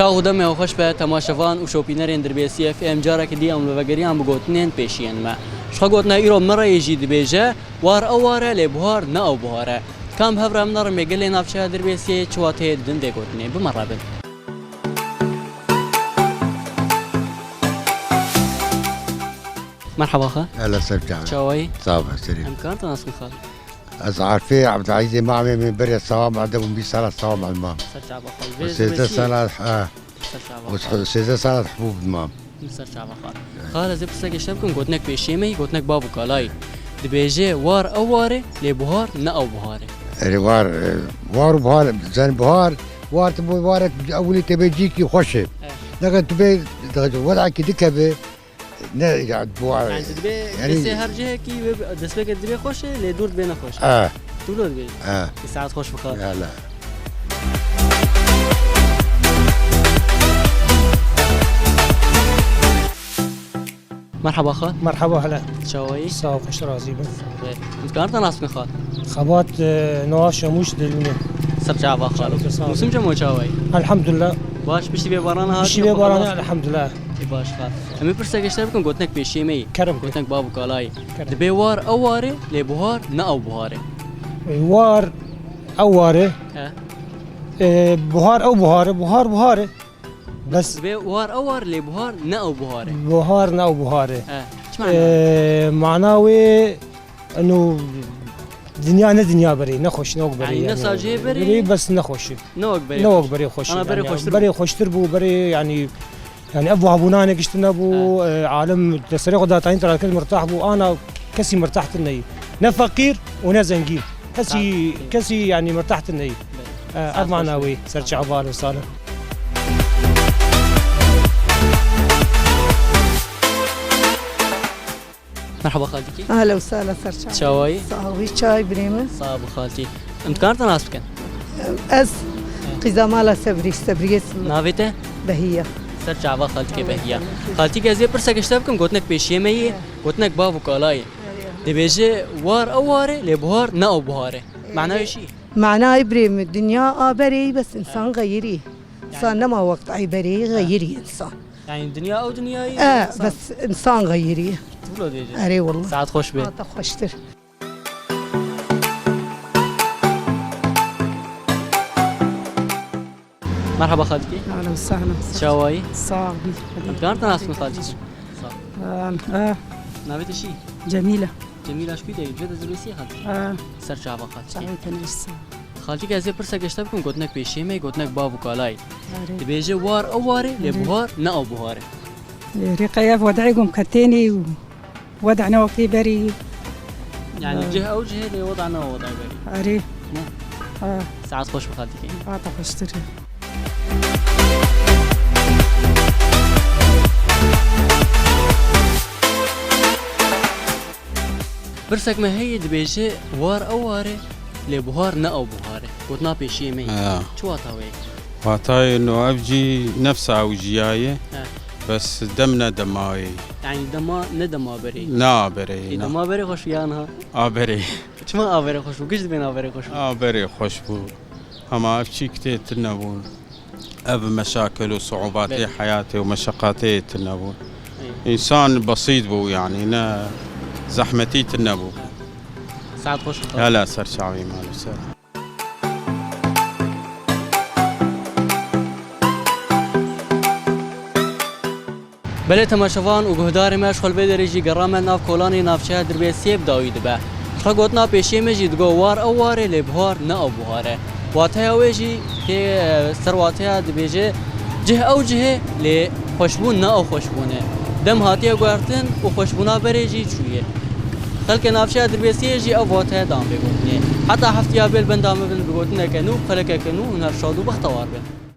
چاو دم او خوش به تماشاوان و شوپینرین دربیسی اف ام جارا که دی ام لوگریان بگوتنین پیشین ما شخا گوتنا ایرو مرا یجی دبیجه وار اواره لبهار نه او بهاره کام هفرام نار میگلی نافچه دربیسی چواته دن دگوتنی بمرابن مرحبا خا اهلا وسهلا شاوي صباح سليم امكان تناس خال از عارفه عبد العزيز معي من بري الصوام عندهم بيصير الصوام على المام سرچا بخال سيزا صلاة سرچا بخال سيزا صلاة حبوب المام سرچا بخال خال از بس گشتم کن گوتنک پیشیمی گوتنک بابو کالای دبیجه وار اواره لبهار نه او بهاره وار بهار زين بهار وار تبو وار اولي تبيجيكي خوشه لكن تبي وضعك دكبه نه يعني بوار يعني دبي بس هر جهه کی دسبه که دبي خوشه لدور بینه خوشه تو لود بی ساعت خوش بخال لا مرحبا خال مرحبا هلا شاوي صاف خوش رازي بس امكان تناس خال خبات نواش شموش دلمي سرچا بخال موسم جمو چاوي الحمد لله باش بشتي به باران ها بشتي به باران الحمد لله باش خال امی پرسه گشتم کن گوتنک پیشیمی كرم گوتنک بابو کالای دبي وار اواره لبهار نه او بهاره وار اواره بهار او بهاره بهاره بس دبي وار اوار لبهار نه او بهاره بهار ناو بهاره ايش معناه معناوي انه دنيا بري نخوش نوق بري يعني نفس جهه بري بس نخوش نوق بري خوش انا بري خوش بري خوش تربو بري يعني ابو ابونانك اشتنبو عالم تسريق داتين ترى الكل مرتاح بو انا كسي مرتاحت الني نا فقير ونا زنقين كسي يعني مرتاحت الني معناوي سرچ عبال وصالح مرحبا خالتي اهلا وسهلا سرچا شاوي صاوي شاي بريمه صاب خالتي امكان تناس بكن از قزامالا سبري نافته بهيه سرچا با خالتي بهيا خالتي گزي پرسه گشتم کن گوتنک پیشیمی گوتنک بابو کالای دبيجه وار اواره لبهار نه او بهاره معناه شي معناه بريم الدنيا بري بس انسان غيري انسان نما وقت بري غيري انسان يعني الدنيا او دنياي بس انسان غيري تقولوا ديجي اري والله ساعات خوش به خوشتر مرحبا خالتي اهلا وسهلا شاوي صاحبي امكان تناس من خالتي نافته شي جميله جميله شكو دي جد زلوسي خالتي سرچا با خالتي خالتي گزي پرسه گشتم کن گوتنک پیشیمی گوتنک بابو کالای دبيجه وار اواره لبهار نه او بهاره رقيا وضعكم كتيني وضعنا وكي بري يعني جهه او جهه اللي وضعنا وضع بري اري ساعات خوش بخالتي خوشتري برسك ما هي دبيجه وار اواره لبهار نه او بهاره قلنا بيشيمي شو هتاوي واتاي انه افجي نفسها وجيايه بس دمنا دماوي يعني دما ندما بري لا بري دما بري خوش يانها بري شما بري خوش وكش بين بري خوش بري خوش بو اما افشي كتير تنبون اب مشاكل وصعوبات حياتي ومشقاتي تنبون انسان بسيط بو يعني نا زحمتي تنبو ساعات خوش هلا سرچاوي مالو سر بله تماشاوان و گهدار ماش خل بدرجی گرام ناف کولانی نافچه دربی سیب داوید به خا گوتنا پیشی مجی دگو وار اواره لبهار نه او بهاره واته اوجی که سرواتیا دبیجه جه او جه ل خوشبون نه او خوشبونه دم هاتیه گورتن و خوشبونا برجی چویه خلک نافچه دربی سیجی او واته دام بگوتنی حتی هفتیا بل بندام بگوتنه کنو خلک کنو هنر شادو بختوار به